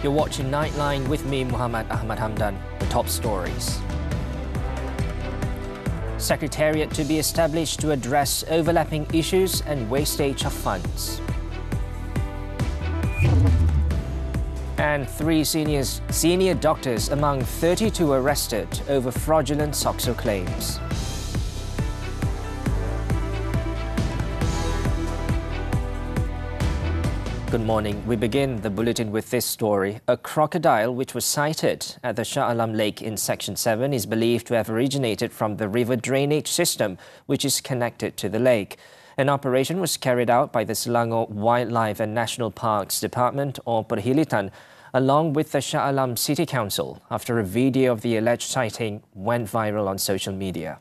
You're watching Nightline with me, Muhammed, Ahmad, Hamdan. The top stories. Secretariat to be established to address overlapping issues and wastage of funds. And 3 senior doctors among 32 arrested over fraudulent SOCSO claims. Good morning. We begin the bulletin with this story. A crocodile which was sighted at the Shah Alam Lake in Section 7 is believed to have originated from the river drainage system which is connected to the lake. An operation was carried out by the Selangor Wildlife and National Parks Department or Buletin along with the Shah Alam City Council after a video of the alleged sighting went viral on social media.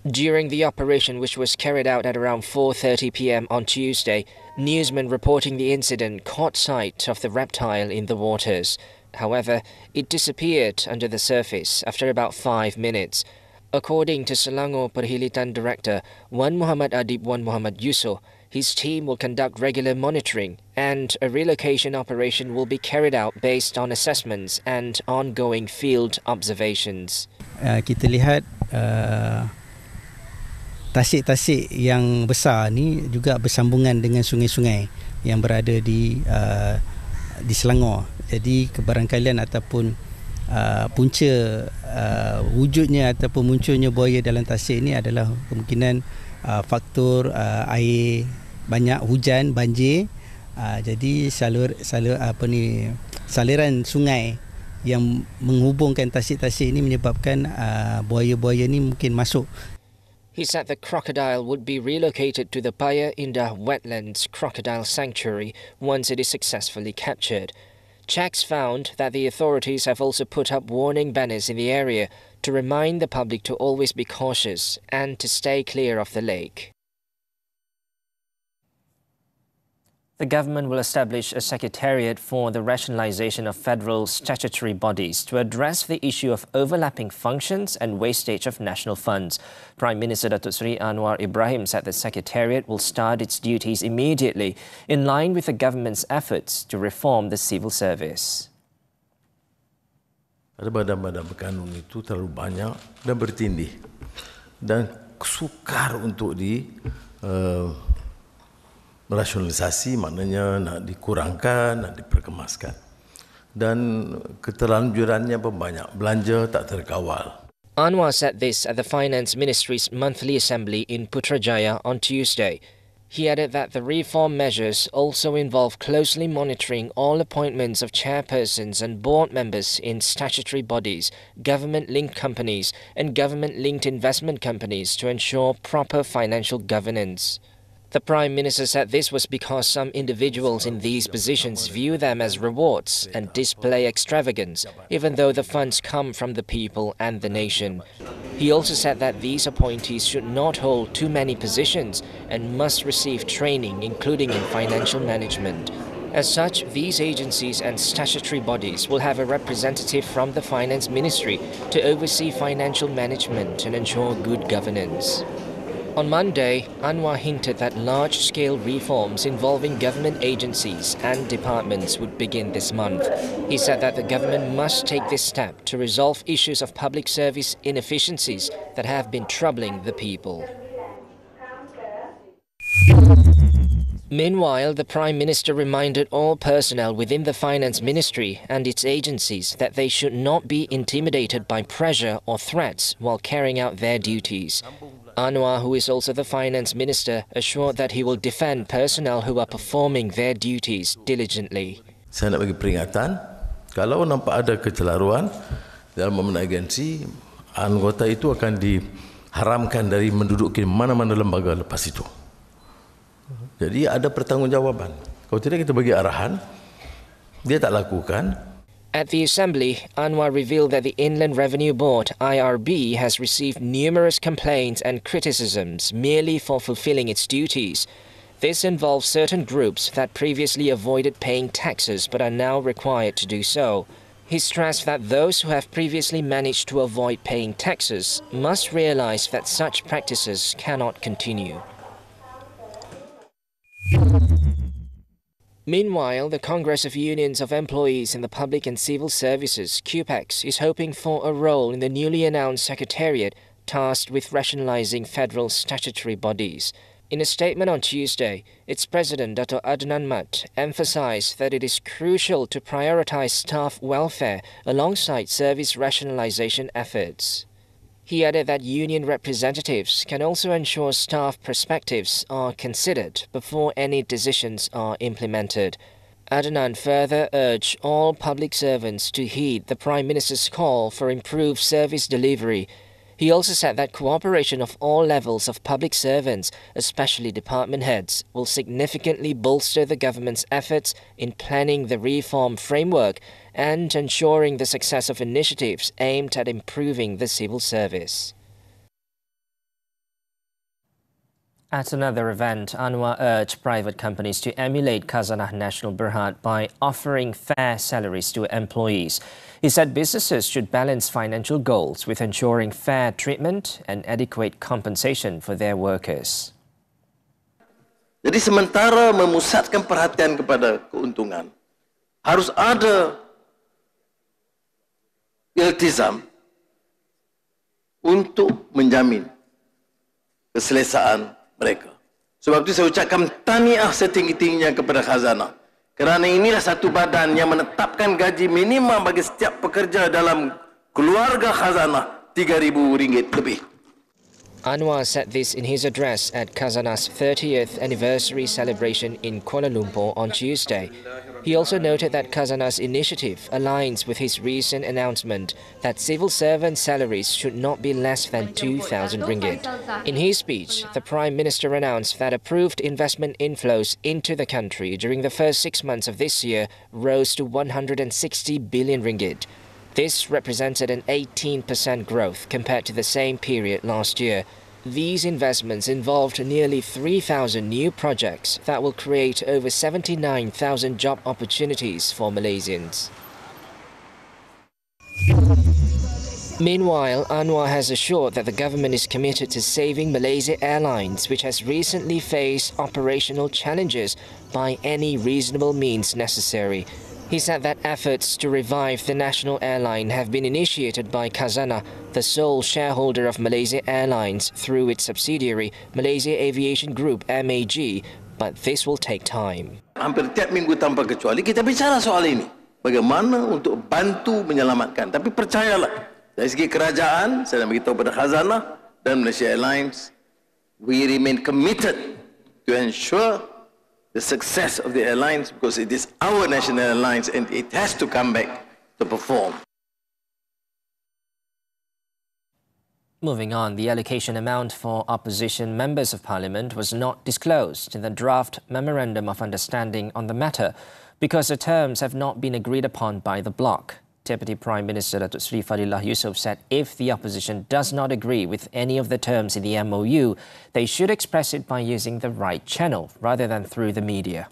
During the operation, which was carried out at around 4:30 p.m. on Tuesday, newsmen reporting the incident caught sight of the reptile in the waters. However, it disappeared under the surface after about 5 minutes. According to Selangor Perhilitan Director Wan Muhammad Adib Wan Muhammad Yusof, his team will conduct regular monitoring and a relocation operation will be carried out based on assessments and ongoing field observations. Kita lihat tasik-tasik yang besar ni juga bersambungan dengan sungai-sungai yang berada di Selangor. Jadi kebarangkalian ataupun punca wujudnya ataupun munculnya buaya dalam tasik ini adalah kemungkinan faktor air banyak, hujan, banjir. Jadi saliran sungai yang menghubungkan tasik-tasik ini menyebabkan buaya-buaya ni mungkin masuk. He said the crocodile would be relocated to the Paya Indah Wetlands Crocodile Sanctuary once it is successfully captured. Checks found that the authorities have also put up warning banners in the area to remind the public to always be cautious and to stay clear of the lake. The government will establish a secretariat for the rationalisation of federal statutory bodies to address the issue of overlapping functions and wastage of national funds. Prime Minister Datuk Seri Anwar Ibrahim said the secretariat will start its duties immediately in line with the government's efforts to reform the civil service. Ada badan-badan berkanun itu terlalu banyak dan bertindih dan sukar untuk rasionalisasi, maknanya nak dikurangkan, nak diperkemaskan. Dan keterlanjurannya pun banyak, belanja tak terkawal. Anwar said this at the Finance Ministry's monthly assembly in Putrajaya on Tuesday. He added that the reform measures also involve closely monitoring all appointments of chairpersons and board members in statutory bodies, government-linked companies and government-linked investment companies to ensure proper financial governance. The Prime Minister said this was because some individuals in these positions view them as rewards and display extravagance, even though the funds come from the people and the nation. He also said that these appointees should not hold too many positions and must receive training, including in financial management. As such, these agencies and statutory bodies will have a representative from the Finance Ministry to oversee financial management and ensure good governance. On Monday, Anwar hinted that large-scale reforms involving government agencies and departments would begin this month. He said that the government must take this step to resolve issues of public service inefficiencies that have been troubling the people. Meanwhile, the Prime Minister reminded all personnel within the Finance Ministry and its agencies that they should not be intimidated by pressure or threats while carrying out their duties. Anwar, who is also the Finance Minister, assured that he will defend personnel who are performing their duties diligently. Saya nak bagi peringatan, kalau nampak ada kecelaruan dalam memandang agensi, anggota itu akan diharamkan dari menduduki mana-mana lembaga lepas itu. Jadi ada pertanggungjawaban. Kalau tidak kita bagi arahan, dia tak lakukan. At the Assembly, Anwar revealed that the Inland Revenue Board, IRB, has received numerous complaints and criticisms merely for fulfilling its duties. This involves certain groups that previously avoided paying taxes but are now required to do so. He stressed that those who have previously managed to avoid paying taxes must realize that such practices cannot continue. Meanwhile, the Congress of Unions of Employees in the Public and Civil Services, QPEX, is hoping for a role in the newly announced secretariat tasked with rationalising federal statutory bodies. In a statement on Tuesday, its president, Dr. Ahmad, emphasised that it is crucial to prioritise staff welfare alongside service rationalisation efforts. He added that union representatives can also ensure staff perspectives are considered before any decisions are implemented. Adnan further urged all public servants to heed the Prime Minister's call for improved service delivery. He also said that cooperation of all levels of public servants, especially department heads, will significantly bolster the government's efforts in planning the reform framework and ensuring the success of initiatives aimed at improving the civil service. At another event, Anwar urged private companies to emulate Khazanah Nasional Berhad by offering fair salaries to employees. He said businesses should balance financial goals with ensuring fair treatment and adequate compensation for their workers. Jadi sementara memusatkan perhatian kepada keuntungan, harus ada iltizam untuk menjamin keselesaan mereka. Sebab itu saya ucapkan tahniah setinggi-tingginya kepada Khazanah. Kerana inilah satu badan yang menetapkan gaji minimum bagi setiap pekerja dalam keluarga Khazanah RM3,000 lebih. Anwar said this in his address at Khazanah's 30th anniversary celebration in Kuala Lumpur on Tuesday. He also noted that Khazanah's initiative aligns with his recent announcement that civil servant salaries should not be less than 2,000 ringgit. In his speech, the Prime Minister announced that approved investment inflows into the country during the first 6 months of this year rose to 160 billion ringgit. This represented an 18% growth compared to the same period last year. These investments involved nearly 3,000 new projects that will create over 79,000 job opportunities for Malaysians. Meanwhile, Anwar has assured that the government is committed to saving Malaysia Airlines, which has recently faced operational challenges, by any reasonable means necessary. He said that efforts to revive the national airline have been initiated by Khazanah, the sole shareholder of Malaysia Airlines, through its subsidiary, Malaysia Aviation Group MAG, but this will take time. Hampir tiap minggu tanpa kecuali kita bicara soal ini. Bagaimana untuk bantu menyelamatkan. Tapi percayalah, dari segi kerajaan, saya nak beritahu pada Khazanah dan Malaysia Airlines, we remain committed to ensure the success of the airlines, because it is our national airlines and it has to come back to perform. Moving on, the allocation amount for opposition members of parliament was not disclosed in the draft Memorandum of Understanding on the matter because the terms have not been agreed upon by the bloc. Deputy Prime Minister Datuk Seri Fadilah Yusof said if the opposition does not agree with any of the terms in the MOU, they should express it by using the right channel rather than through the media.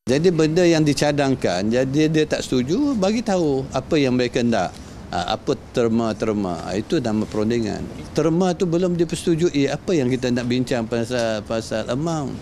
Jadi benda yang dicadangkan, jadi dia tak setuju, bagi tahu apa yang mereka nak. Apa terma-terma, itu nama perundingan. Terma tu belum dipersetujui, apa yang kita nak bincang pasal amount.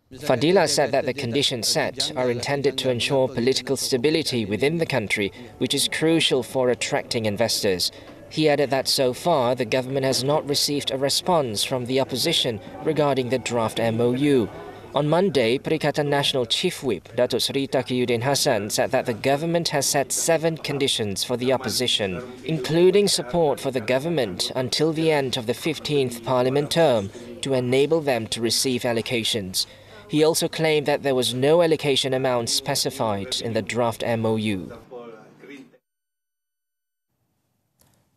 Fadilah said that the conditions set are intended to ensure political stability within the country, which is crucial for attracting investors. He added that so far the government has not received a response from the opposition regarding the draft MOU. On Monday, Perikatan Nasional Chief Whip Datuk Seri Taqiyuddin Hassan said that the government has set 7 conditions for the opposition, including support for the government until the end of the 15th parliament term to enable them to receive allocations. He also claimed that there was no allocation amount specified in the draft MOU.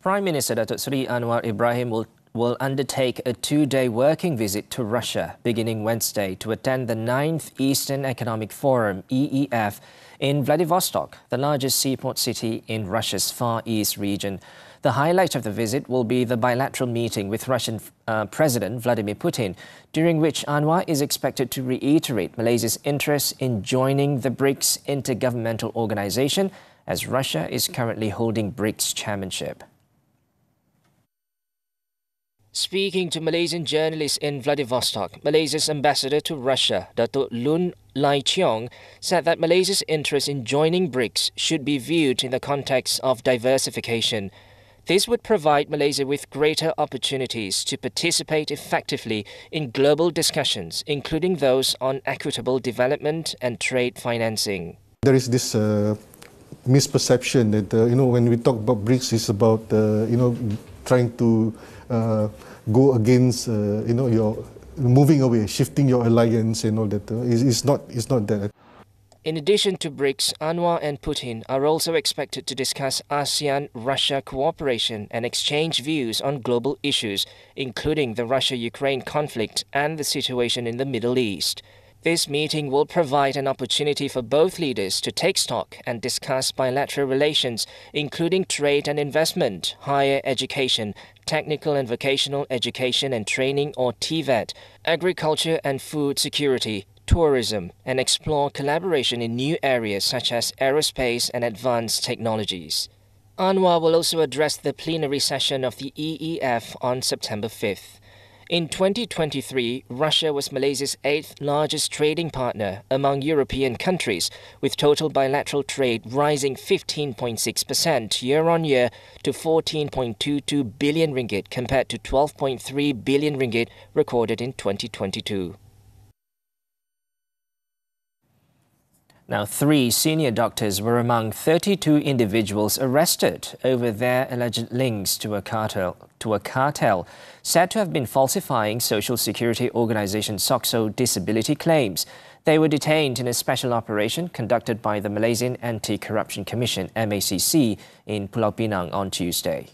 Prime Minister Datuk Seri Anwar Ibrahim will undertake a 2-day working visit to Russia beginning Wednesday to attend the 9th Eastern Economic Forum, EEF, in Vladivostok, the largest seaport city in Russia's Far East region. The highlight of the visit will be the bilateral meeting with Russian President Vladimir Putin, during which Anwar is expected to reiterate Malaysia's interest in joining the BRICS intergovernmental organization, as Russia is currently holding BRICS chairmanship. Speaking to Malaysian journalists in Vladivostok, Malaysia's ambassador to Russia, Datuk Lun Lai Cheong, said that Malaysia's interest in joining BRICS should be viewed in the context of diversification. This would provide Malaysia with greater opportunities to participate effectively in global discussions, including those on equitable development and trade financing. There is this misperception that when we talk about BRICS, it's about trying to go against your moving away, shifting your alliance and all that. It's not that. In addition to BRICS, Anwar and Putin are also expected to discuss ASEAN-Russia cooperation and exchange views on global issues, including the Russia-Ukraine conflict and the situation in the Middle East. This meeting will provide an opportunity for both leaders to take stock and discuss bilateral relations, including trade and investment, higher education, technical and vocational education and training or TVET, agriculture and food security, tourism, and explore collaboration in new areas such as aerospace and advanced technologies. Anwar will also address the plenary session of the EEF on September 5th. In 2023, Russia was Malaysia's 8th largest trading partner among European countries, with total bilateral trade rising 15.6% year-on-year to 14.22 billion ringgit compared to 12.3 billion ringgit recorded in 2022. Now, 3 senior doctors were among 32 individuals arrested over their alleged links to a cartel said to have been falsifying Social Security Organisation SOCSO disability claims. They were detained in a special operation conducted by the Malaysian Anti-Corruption Commission (MACC) in Pulau Pinang on Tuesday.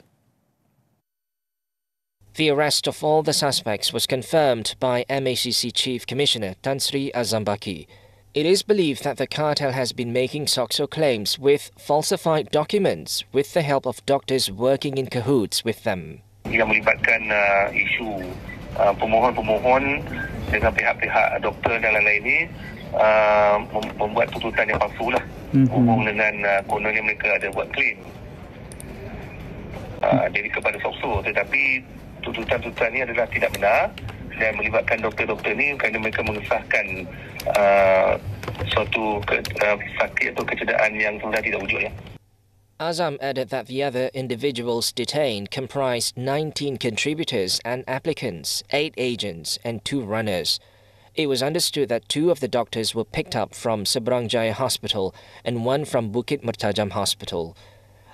The arrest of all the suspects was confirmed by MACC Chief Commissioner Tan Sri Azambaki. It is believed that the cartel has been making SOCSO claims with falsified documents with the help of doctors working in cahoots with them. Yang melibatkan isu pemohon-pemohon dengan pihak-pihak doktor dan lain-lain ini membuat tuntutan yang palsu lah hubung dengan kononnya mereka ada buat claim jadi kepada SOCSO, tetapi tuntutan-tuntutan ini adalah tidak benar dan melibatkan doktor-doktor ini kerana mereka mengesahkan suatu sakit atau kecederaan yang sebenarnya tidak wujud ya. Azam added that the other individuals detained comprised 19 contributors and applicants, 8 agents and 2 runners. It was understood that 2 of the doctors were picked up from Seberang Jaya Hospital and 1 from Bukit Mertajam Hospital.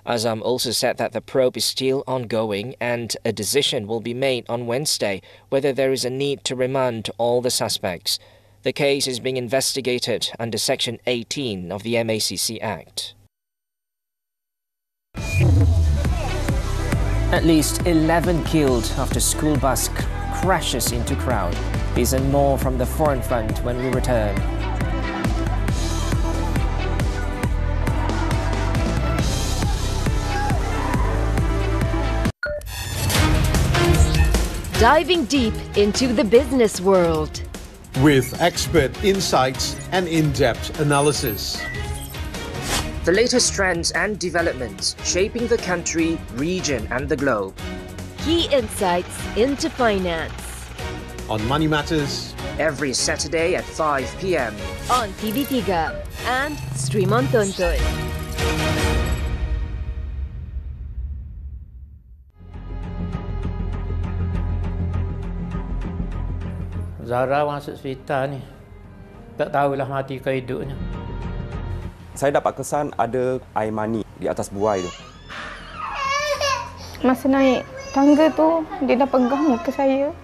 Azam also said that the probe is still ongoing and a decision will be made on Wednesday whether there is a need to remand all the suspects. The case is being investigated under Section 18 of the MACC Act. At least 11 killed after school bus crashes into crowd. These and more from the Foreign Front when we return. Diving deep into the business world. With expert insights and in-depth analysis. The latest trends and developments shaping the country, region and the globe. Key insights into finance. On Money Matters. Every Saturday at 5 p.m. on TV3 and stream on Tonton. Zara masuk hospital ni. Tak tahulah mati ke hidupnya. Saya dapat kesan ada air mani di atas buai tu. Masa naik tangga tu, dia dah pegang muka saya.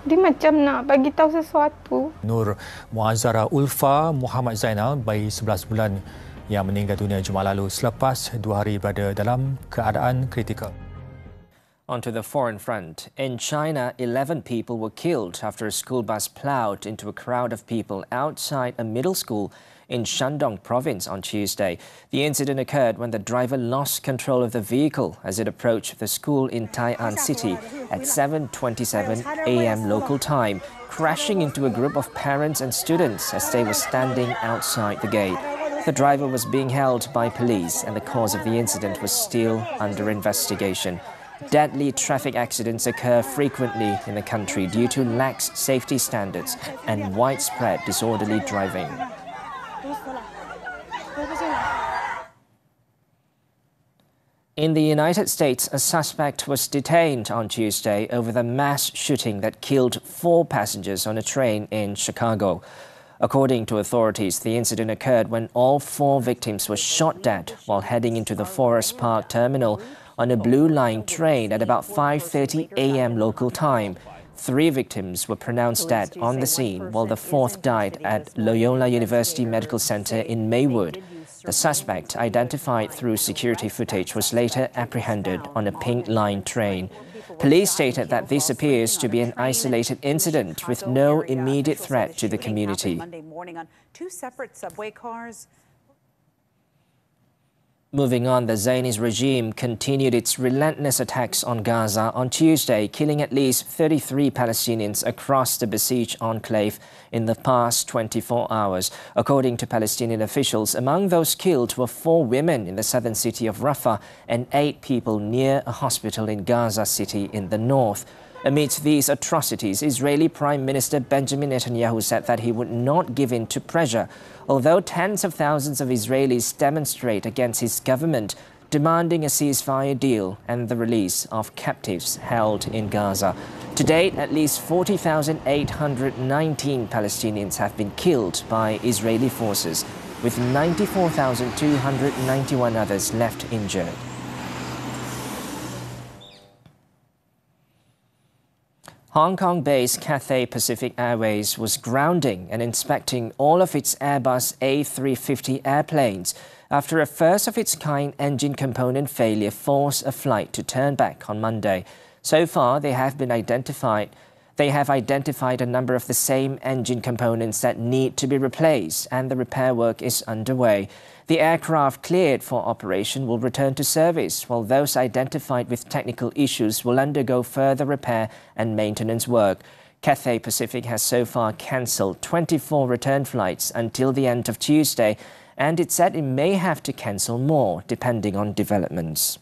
Dia macam nak bagi tahu sesuatu. Nur Muazzara Ulfa Muhammad Zainal, bayi 11 bulan yang meninggal dunia Jumaat lalu selepas 2 hari berada dalam keadaan kritikal. Onto the foreign front. In China, 11 people were killed after a school bus ploughed into a crowd of people outside a middle school in Shandong province on Tuesday. The incident occurred when the driver lost control of the vehicle as it approached the school in Tai'an City at 7:27 a.m. local time, crashing into a group of parents and students as they were standing outside the gate. The driver was being held by police and the cause of the incident was still under investigation. Deadly traffic accidents occur frequently in the country due to lax safety standards and widespread disorderly driving. In the United States, a suspect was detained on Tuesday over the mass shooting that killed 4 passengers on a train in Chicago. According to authorities, the incident occurred when all 4 victims were shot dead while heading into the Forest Park terminal on a Blue Line train at about 5:30 a.m. local time. 3 victims were pronounced dead on the scene, while the 4th died at Loyola University Medical Center in Maywood. The suspect, identified through security footage, was later apprehended on a Pink Line train. Police stated that this appears to be an isolated incident with no immediate threat to the community. Monday morning on 2 separate subway cars. Moving on, the Zionist regime continued its relentless attacks on Gaza on Tuesday, killing at least 33 Palestinians across the besieged enclave in the past 24 hours. According to Palestinian officials, among those killed were 4 women in the southern city of Rafah and 8 people near a hospital in Gaza City in the north. Amidst these atrocities, Israeli Prime Minister Benjamin Netanyahu said that he would not give in to pressure, although tens of thousands of Israelis demonstrate against his government, demanding a ceasefire deal and the release of captives held in Gaza. To date, at least 40,819 Palestinians have been killed by Israeli forces, with 94,291 others left injured. Hong Kong-based Cathay Pacific Airways was grounding and inspecting all of its Airbus A350 airplanes after a first-of-its-kind engine component failure forced a flight to turn back on Monday. So far, they have identified a number of the same engine components that need to be replaced, and the repair work is underway. The aircraft cleared for operation will return to service, while those identified with technical issues will undergo further repair and maintenance work. Cathay Pacific has so far cancelled 24 return flights until the end of Tuesday, and it said it may have to cancel more depending on developments.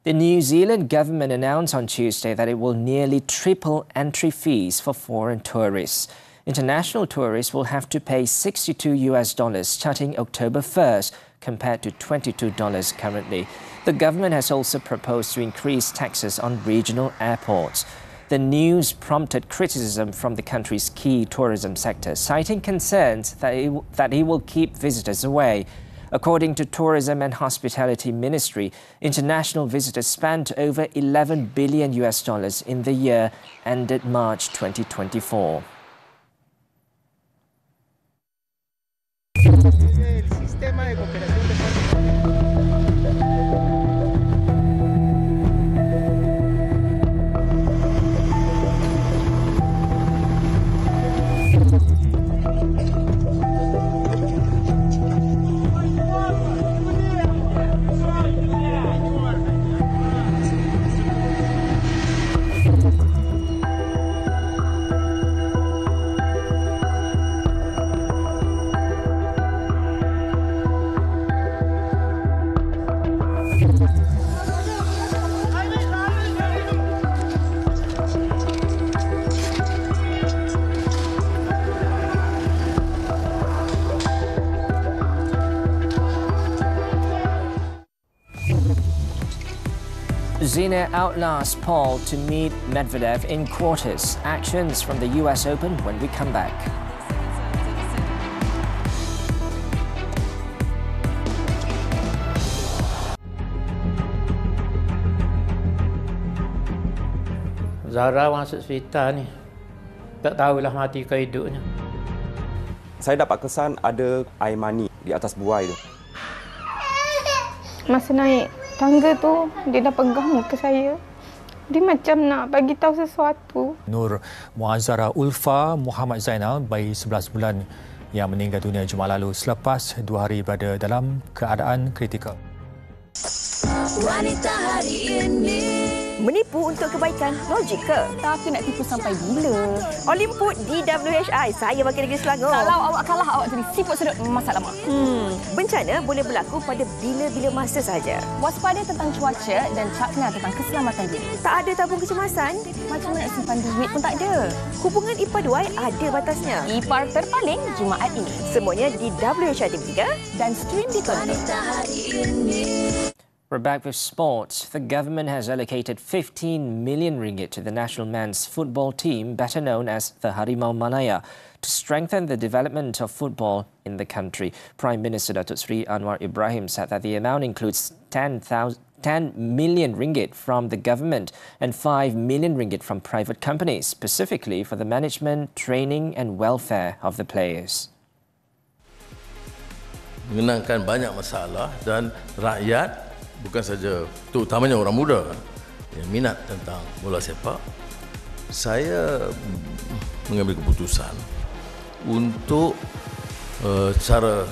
The New Zealand government announced on Tuesday that it will nearly triple entry fees for foreign tourists. International tourists will have to pay $62 starting October 1st, compared to $22 currently. The government has also proposed to increase taxes on regional airports. The news prompted criticism from the country's key tourism sector, citing concerns that it will keep visitors away. According to Tourism and Hospitality Ministry, international visitors spent over $11 billion in the year ended March 2024. Sinner outlasts Paul to meet Medvedev in quarters. Actions from the US Open when we come back. Zara masuk hospital ni. Tak tahulah mati ke hidupnya. Saya dapat kesan ada air mani di atas buai tu. Masa naik tangga tu, dia dah pegang muka saya. Dia macam nak bagi tahu sesuatu. Nur Muazzara Ulfa Muhammad Zainal, bayi 11 bulan yang meninggal dunia Jumaat lalu selepas 2 hari berada dalam keadaan kritikal. Wanita hari ini. Menipu untuk kebaikan, logik ke? Tapi nak tipu sampai bila? Olimput di WHI, saya wakil negeri Selangor. Kalau awak kalah, awak jadi siput sedut masak lama. Bencana boleh berlaku pada bila-bila masa saja. Waspada tentang cuaca dan cakna tentang keselamatan diri. Tak ada tabung kecemasan. Macam nak simpan duit pun tak ada. Hubungan ipar 2 ada batasnya. Ipar terpaling Jumaat ini. Semuanya di WHI TV3 dan stream di tonton. We're back with sports. The government has allocated 15 million ringgit to the national men's football team, better known as the Harimau Malaya, to strengthen the development of football in the country. Prime Minister Datuk Seri Anwar Ibrahim said that the amount includes 10 million ringgit from the government and 5 million ringgit from private companies, specifically for the management, training and welfare of the players. Mengenangkan banyak masalah dan rakyat, bukan saja terutamanya orang muda yang minat tentang bola sepak, saya mengambil keputusan untuk secara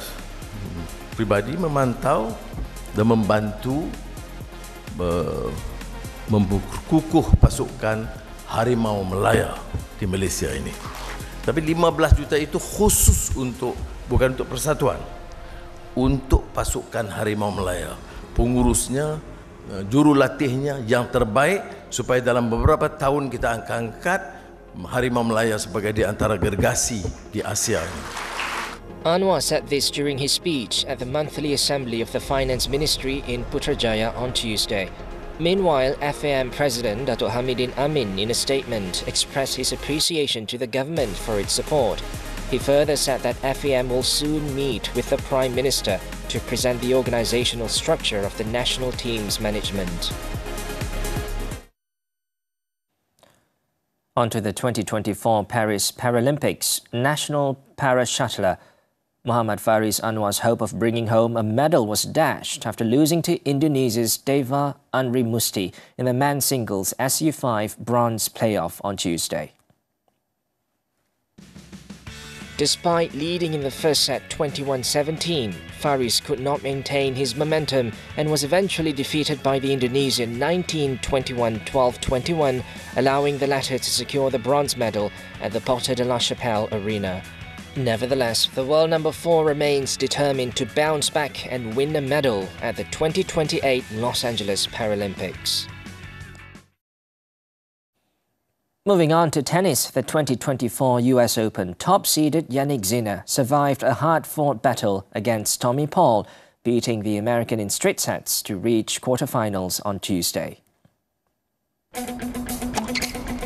pribadi memantau dan membantu memperkukuh pasukan Harimau Malaya di Malaysia ini. Tapi 15 juta itu khusus untuk, bukan untuk persatuan, untuk pasukan Harimau Malaya. Pengurusnya, jurulatihnya yang terbaik supaya dalam beberapa tahun kita akan angkat Harimau Malaya sebagai di antara gergasi di Asia ini. Anwar said this during his speech at the monthly assembly of the Finance Ministry in Putrajaya on Tuesday. Meanwhile, FAM President Datuk Hamidin Amin in a statement expressed his appreciation to the government for its support. He further said that FAM will soon meet with the Prime Minister to present the organisational structure of the national team's management. On to the 2024 Paris Paralympics. National para-shuttler Muhammad Faris Anwar's hope of bringing home a medal was dashed after losing to Indonesia's Deva Anri Musti in the men's singles SU5 bronze playoff on Tuesday. Despite leading in the first set 21-17, Faris could not maintain his momentum and was eventually defeated by the Indonesian 19-21, 12-21, allowing the latter to secure the bronze medal at the Porta de la Chapelle Arena. Nevertheless, the world number 4 remains determined to bounce back and win a medal at the 2028 Los Angeles Paralympics. Moving on to tennis, the 2024 US Open, top-seeded Jannik Sinner survived a hard-fought battle against Tommy Paul, beating the American in straight sets to reach quarterfinals on Tuesday.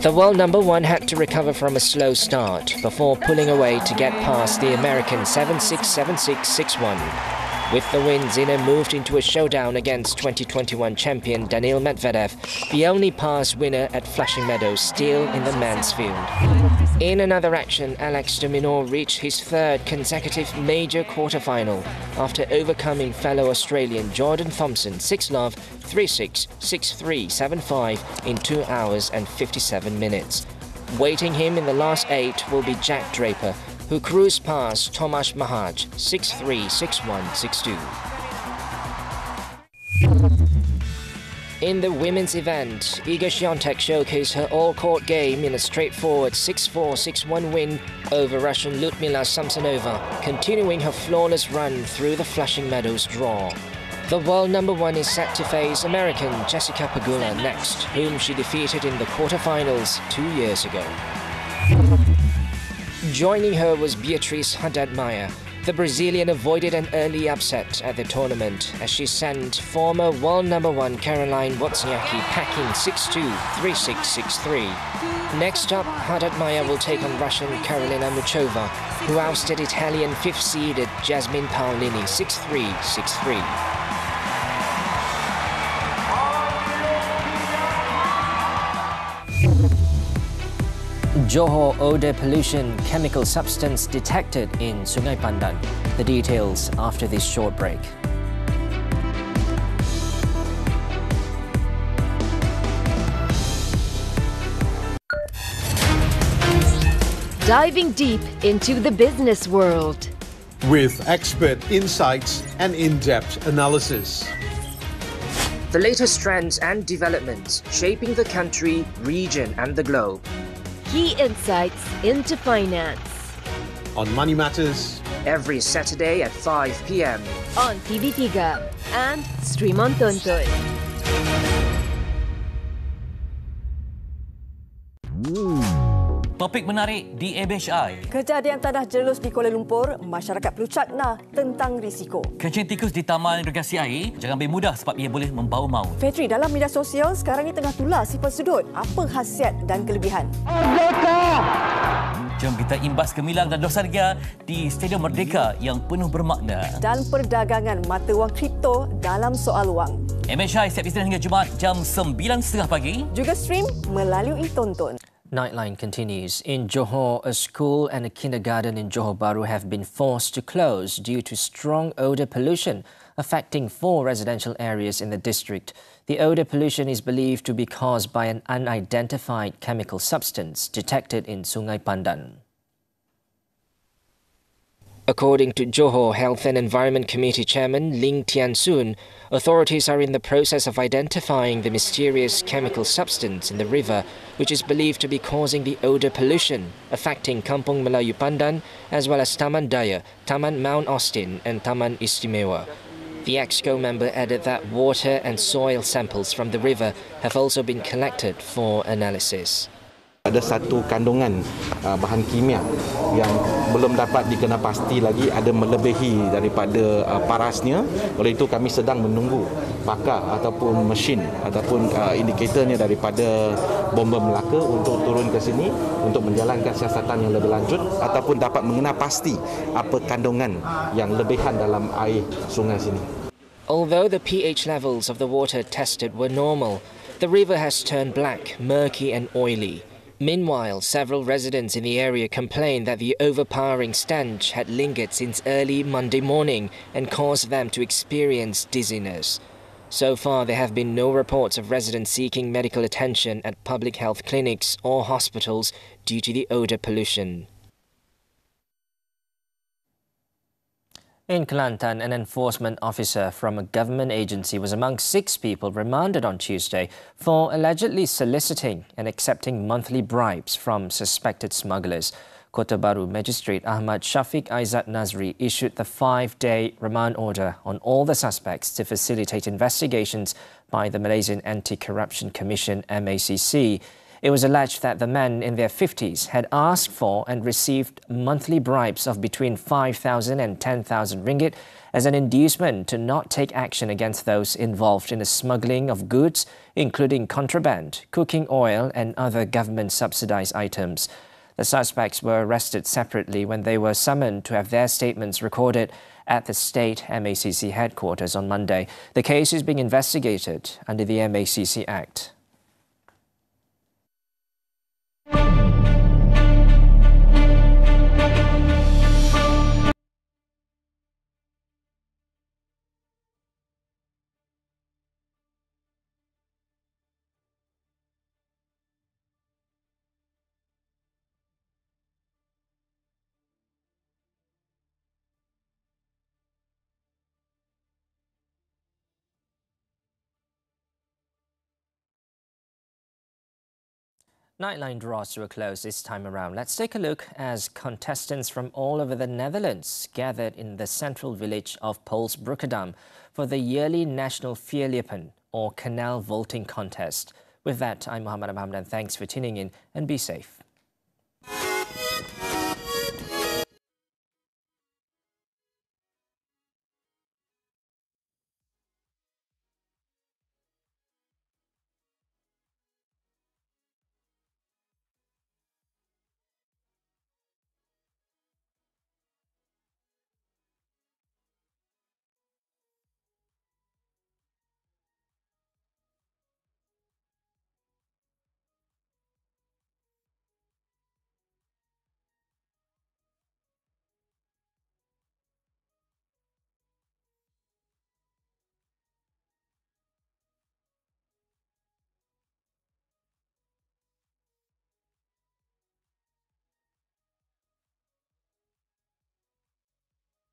The world number 1 had to recover from a slow start before pulling away to get past the American 7-6, 7-6, 6-1. With the win, Sinner moved into a showdown against 2021 champion Daniil Medvedev, the only past winner at Flushing Meadows, still in the men's field. In another action, Alex de Minaur reached his 3rd consecutive major quarter-final after overcoming fellow Australian Jordan Thompson 6-love, 3-6, 6-3, 7-5 in 2 hours and 57 minutes. Waiting him in the last 8 will be Jack Draper, who cruised past Tomasz Mahaj 6-3, 6-1, 6-2. In the women's event, Iga Świątek showcased her all-court game in a straightforward 6-4, 6-1 win over Russian Ludmila Samsonova, continuing her flawless run through the Flushing Meadows draw. The world number 1 is set to face American Jessica Pegula next, whom she defeated in the quarterfinals 2 years ago. Joining her was Beatriz Haddad-Maia. The Brazilian avoided an early upset at the tournament as she sent former world number 1 Caroline Wozniacki packing 6-2, 3-6, 6-3. Next up, Haddad-Maia will take on Russian Karolina Muchova, who ousted Italian 5th-seeded Jasmine Paolini 6-3, 6-3. Johor Odor Pollution chemical substance detected in Sungai Pandan. The details after this short break. Diving deep into the business world. With expert insights and in-depth analysis. The latest trends and developments shaping the country, region and the globe. Key insights into finance. On Money Matters. Every Saturday at 5 p.m. on TV3 and stream on Tonton. Topik menarik di ABHI. Kejadian tanah jelus di Kuala Lumpur, masyarakat perlu cakna tentang risiko. Kencing tikus di taman irigasi air, jangan ambil mudah sebab ia boleh membawa maut. Fetri, dalam media sosial sekarang ini tengah tular sifat sudut. Apa khasiat dan kelebihan? Jom kita imbas gemilang dan nostalgia di Stadium Merdeka yang penuh bermakna. Dan perdagangan mata wang kripto dalam soal wang. ABHI setiap Isnin hingga Jumaat jam 9.30 pagi. Juga stream melalui Tonton. Nightline continues. In Johor, a school and a kindergarten in Johor Bahru have been forced to close due to strong odor pollution affecting 4 residential areas in the district. The odor pollution is believed to be caused by an unidentified chemical substance detected in Sungai Pandan. According to Johor Health and Environment Committee Chairman Ling Tian Soon, authorities are in the process of identifying the mysterious chemical substance in the river, which is believed to be causing the odor pollution, affecting Kampung Melayu Pandan, as well as Taman Daya, Taman Mount Austin and Taman Istimewa. The Exco member added that water and soil samples from the river have also been collected for analysis. Ada satu kandungan bahan kimia yang belum dapat dikenal pasti lagi, ada melebihi daripada parasnya. Oleh itu kami sedang menunggu pakar ataupun mesin ataupun indikatornya daripada bomba Melaka untuk turun ke sini untuk menjalankan siasatan yang lebih lanjut ataupun dapat mengenal pasti apa kandungan yang lebihan dalam air sungai sini. Although the pH levels of the water tested were normal, the river has turned black, murky and oily. Meanwhile, several residents in the area complained that the overpowering stench had lingered since early Monday morning and caused them to experience dizziness. So far, there have been no reports of residents seeking medical attention at public health clinics or hospitals due to the odor pollution. In Kelantan, an enforcement officer from a government agency was among 6 people remanded on Tuesday for allegedly soliciting and accepting monthly bribes from suspected smugglers. Kota Baru Magistrate Ahmad Shafiq Aizat Nazri issued the 5-day remand order on all the suspects to facilitate investigations by the Malaysian Anti-Corruption Commission MACC. It was alleged that the men in their 50s had asked for and received monthly bribes of between 5,000 and 10,000 ringgit as an inducement to not take action against those involved in the smuggling of goods, including contraband, cooking oil and other government-subsidized items. The suspects were arrested separately when they were summoned to have their statements recorded at the state MACC headquarters on Monday. The case is being investigated under the MACC Act. Nightline draws to a close this time around. Let's take a look as contestants from all over the Netherlands gathered in the central village of Polsbroekerdam for the yearly National Vierlippen or Canal Vaulting Contest. With that, I'm Muhammed and thanks for tuning in and be safe.